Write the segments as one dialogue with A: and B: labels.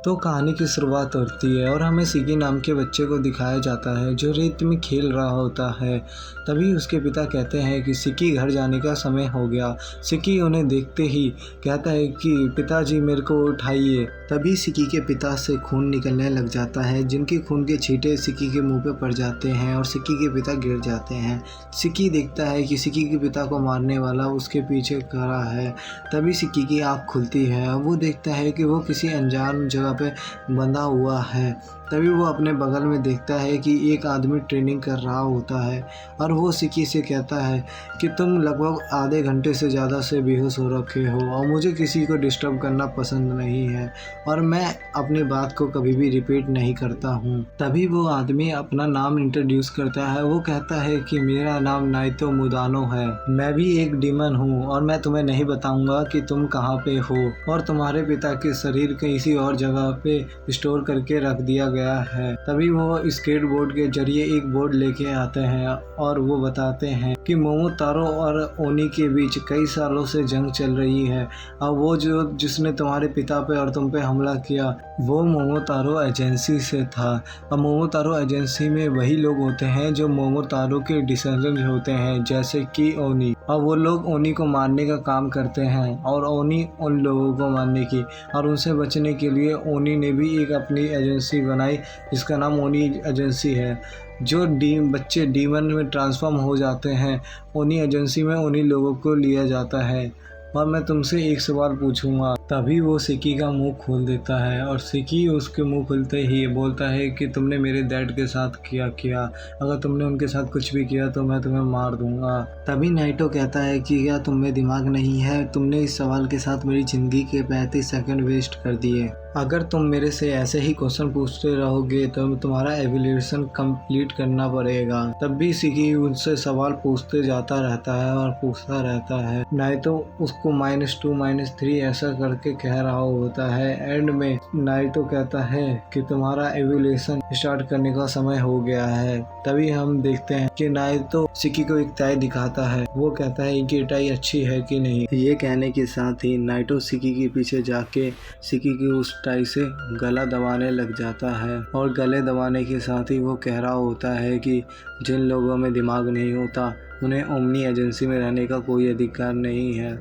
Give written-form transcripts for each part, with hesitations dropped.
A: तो कहानी की शुरुआत होती है और हमें सिकी नाम के बच्चे को दिखाया जाता है जो रेत में खेल रहा होता है। तभी उसके पिता कहते हैं कि सिकी घर जाने का समय हो गया। सिकी उन्हें देखते ही कहता है कि पिताजी मेरे को उठाइए। तभी सिकी के पिता से खून निकलने लग जाता है, जिनके खून के छींटे सिकी के मुंह पे पड़ जाते हैं और सिकी के पिता गिर जाते हैं। सिकी देखता है कि सिकी के पिता को मारने वाला उसके पीछे खड़ा है। तभी सिकी की आँख खुलती है और वो देखता है कि वो किसी अनजान जगह पे बंधा हुआ है। तभी वो अपने बगल में देखता है कि एक आदमी ट्रेनिंग कर रहा होता है और वो सिकी से कहता है कि तुम लगभग आधे घंटे से ज़्यादा से बेहोश हो रखे हो और मुझे किसी को डिस्टर्ब करना पसंद नहीं है और मैं अपनी बात को कभी भी रिपीट नहीं करता हूँ। तभी वो आदमी अपना नाम इंट्रोड्यूस करता है। वो कहता है कि मेरा नाम नाइतो मुदानो है, मैं भी एक डीमन हूँ और मैं तुम्हें नहीं बताऊंगा कि तुम कहाँ पे हो और तुम्हारे पिता के शरीर किसी और जगह पे स्टोर करके रख दिया गया है। तभी वो स्केट बोर्ड के जरिए एक बोर्ड लेके आते हैं और वो बताते हैं कि मोमोतारो और ओनी के बीच कई सालों से जंग चल रही है और वो जिसने तुम्हारे पिता पे और तुम पे हमला किया वो मोमोतारो एजेंसी से था। और मोमोतारो एजेंसी में वही लोग होते हैं जो मोमोतारो के डिसेंडेंट होते हैं, जैसे कि ओनी, और वो लोग ओनी को मारने का काम करते हैं और ओनी उन लोगों को मारने की। और उनसे बचने के लिए ओनी ने भी एक अपनी एजेंसी बनाई जिसका नाम ओनी एजेंसी है। जो बच्चे डीमन में ट्रांसफॉर्म हो जाते हैं ओनी एजेंसी में उन्हीं लोगों को लिया जाता है। और मैं तुमसे एक सवाल पूछूंगा। तभी वो सिकी का मुंह खोल देता है और सिकी उसके मुंह खुलते ही बोलता है कि तुमने मेरे डैड के साथ किया, अगर तुमने उनके साथ कुछ भी किया तो मैं तुम्हें मार दूंगा। तभी नाइटो कहता है कि क्या तुम में दिमाग नहीं है, तुमने इस सवाल के साथ मेरी ज़िंदगी के 35 सेकंड वेस्ट कर दिए। अगर तुम मेरे से ऐसे ही क्वेश्चन पूछते रहोगे तो तुम्हारा एवोल्यूशन कंप्लीट करना पड़ेगा। तब भी सिकी उनसे सवाल पूछते जाता रहता है और पूछता रहता है। नाइटो उसको -2 -3 ऐसा करके कह रहा होता है। एंड में नाइटो कहता है कि तुम्हारा एवोल्यूशन स्टार्ट करने का समय हो गया है। तभी हम देखते हैं कि नाइटो सिकी को एक टाई दिखाता है। वो कहता है कि टाई अच्छी है कि नहीं। ये कहने के साथ ही नाइटो सिकी के पीछे जाके सिकी की उस टाई से गला दबाने लग जाता है और गले दबाने के साथ ही वो कह रहा होता है कि जिन लोगों में दिमाग नहीं होता उन्हें ओमनी एजेंसी में रहने का कोई अधिकार नहीं है।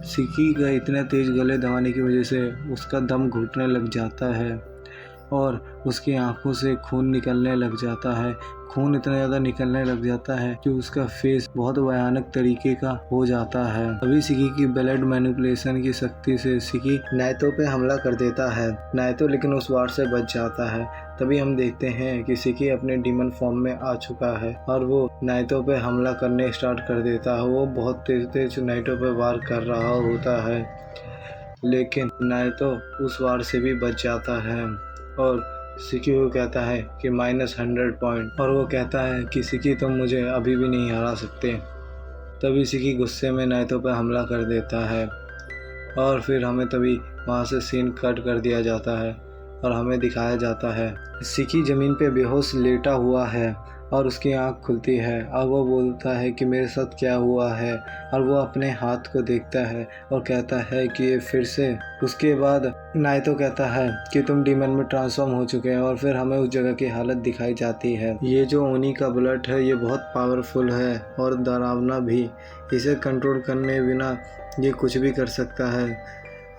A: सिकी का इतने तेज गले दबाने की वजह से उसका दम घुटने लग जाता है और उसकी आंखों से खून निकलने लग जाता है। खून इतना ज़्यादा निकलने लग जाता है कि उसका फेस बहुत भयानक तरीके का हो जाता है। तभी सिकी की ब्लड मैनिपुलेशन की शक्ति से सिकी नाइटो पे हमला कर देता है। नाइटो लेकिन उस वार से बच जाता है। तभी हम देखते हैं कि सिकी अपने डीमन फॉर्म में आ चुका है और वो नाइटो पे हमला करने स्टार्ट कर देता है। वो बहुत तेज नाइटो पे वार कर रहा होता है, लेकिन नाइटो उस वार से भी बच जाता है और सिकी को कहता है कि -100 पॉइंट, और वो कहता है कि सिकी तुम मुझे अभी भी नहीं हरा सकते। तभी सिकी गुस्से में नाइटो पर हमला कर देता है और फिर हमें तभी वहाँ से सीन कट कर दिया जाता है और हमें दिखाया जाता है सिकी ज़मीन पे बेहोश लेटा हुआ है और उसकी आंख खुलती है और वो बोलता है कि मेरे साथ क्या हुआ है, और वो अपने हाथ को देखता है और कहता है कि ये फिर से। उसके बाद नाइटो कहता है कि तुम डीमन में ट्रांसफॉर्म हो चुके हैं और फिर हमें उस जगह की हालत दिखाई जाती है। ये जो ओनी का ब्लड है ये बहुत पावरफुल है और डरावना भी। इसे कंट्रोल करने बिना ये कुछ भी कर सकता है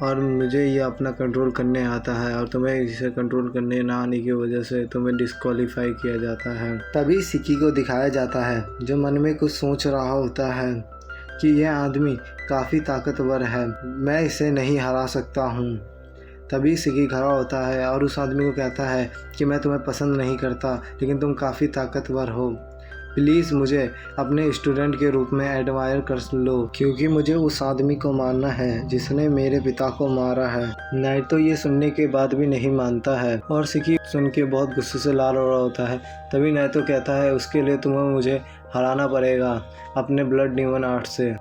A: और मुझे ये अपना कंट्रोल करने आता है और तुम्हें इसे कंट्रोल करने ना आने की वजह से तुम्हें डिस्क्वालीफाई किया जाता है। तभी सिकी को दिखाया जाता है जो मन में कुछ सोच रहा होता है कि यह आदमी काफ़ी ताकतवर है, मैं इसे नहीं हरा सकता हूँ। तभी सिकी खड़ा होता है और उस आदमी को कहता है कि मैं तुम्हें पसंद नहीं करता लेकिन तुम काफ़ी ताकतवर हो, प्लीज़ मुझे अपने स्टूडेंट के रूप में एडमायर कर लो क्योंकि मुझे उस आदमी को मारना है जिसने मेरे पिता को मारा है। नाइटो ये सुनने के बाद भी नहीं मानता है और सिकी सुन के बहुत गुस्से से लाल हो रहा होता है। तभी नाइटो कहता है उसके लिए तुम्हें मुझे हराना पड़ेगा अपने ब्लड डीमन आर्ट से।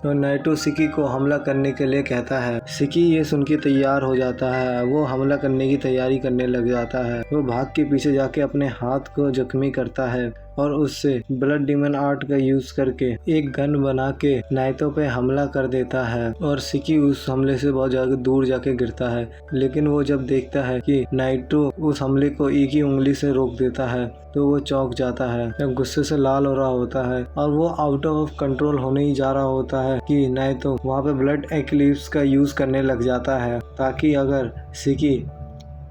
A: तो नाइटो सिकी को हमला करने के लिए कहता है। सिकी ये सुन के तैयार हो जाता है, वो हमला करने की तैयारी करने लग जाता है। वो भाग के पीछे जाके अपने हाथ को जख्मी करता है और उससे ब्लड डीमन आर्ट का यूज करके एक गन बना के नाइटो पे हमला कर देता है और सिकी उस हमले से बहुत ज्यादा दूर जाके गिरता है। लेकिन वो जब देखता है कि नाइटो उस हमले को एक ही उंगली से रोक देता है तो वो चौंक जाता है, जब गुस्से से लाल हो रहा होता है और वो आउट ऑफ कंट्रोल होने ही जा रहा होता है कि नाइटो वहाँ पे ब्लड एक्लिप्स का यूज करने लग जाता है ताकि अगर सिकी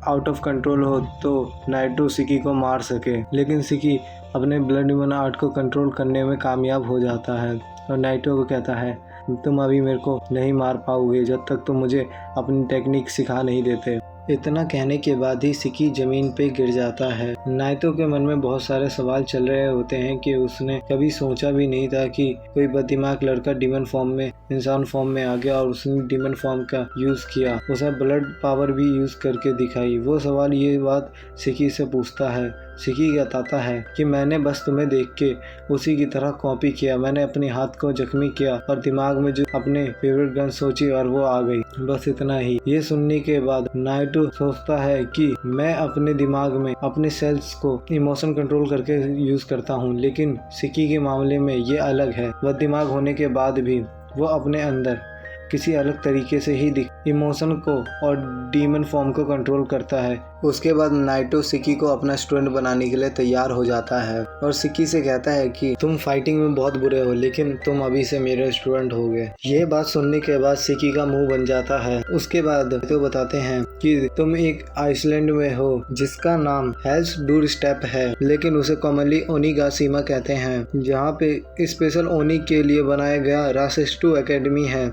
A: आउट ऑफ कंट्रोल हो तो नाइटो सिकी को मार सके। लेकिन सिकी अपने ब्लड डीमन आर्ट को कंट्रोल करने में कामयाब हो जाता है और नाइटो को कहता है तुम अभी मेरे को नहीं मार पाओगे जब तक तुम मुझे अपनी टेक्निक सिखा नहीं देते। इतना कहने के बाद ही सिकी जमीन पे गिर जाता है। नाइटो के मन में बहुत सारे सवाल चल रहे होते हैं कि उसने कभी सोचा भी नहीं था कि कोई बददिमाग लड़का डीमन फॉर्म में इंसान फॉर्म में आ गया और उसने डीमन फॉर्म का यूज किया, उसे ब्लड पावर भी यूज करके दिखाई। वो सवाल ये बात सिकी से पूछता है। सिकी बताता है कि मैंने बस तुम्हें देख के उसी की तरह कॉपी किया, मैंने अपने हाथ को जख्मी किया और दिमाग में जो अपने फेवरेट गन सोची और वो आ गई, बस इतना ही। ये सुनने के बाद नाइटो सोचता है कि मैं अपने दिमाग में अपने सेल्स को इमोशन कंट्रोल करके यूज करता हूँ, लेकिन सिकी के मामले में ये अलग है। वह दिमाग होने के बाद भी वो अपने अंदर किसी अलग तरीके से ही इमोशन को और डीमन फॉर्म को कंट्रोल करता है। उसके बाद नाइटो सिकी को अपना स्टूडेंट बनाने के लिए तैयार हो जाता है और सिकी से कहता है कि तुम फाइटिंग में बहुत बुरे हो लेकिन तुम अभी से मेरे स्टूडेंट हो गए। ये बात सुनने के बाद सिकी का मुंह बन जाता है। उसके बाद तो बताते हैं कि तुम एक आइसलैंड में हो जिसका नाम हेल्स डूर स्टेप है, लेकिन उसे कॉमनली ओनिगाशिमा कहते हैं, जहाँ पे स्पेशल ओनी के लिए बनाया गया रासेस्टू एकेडमी है।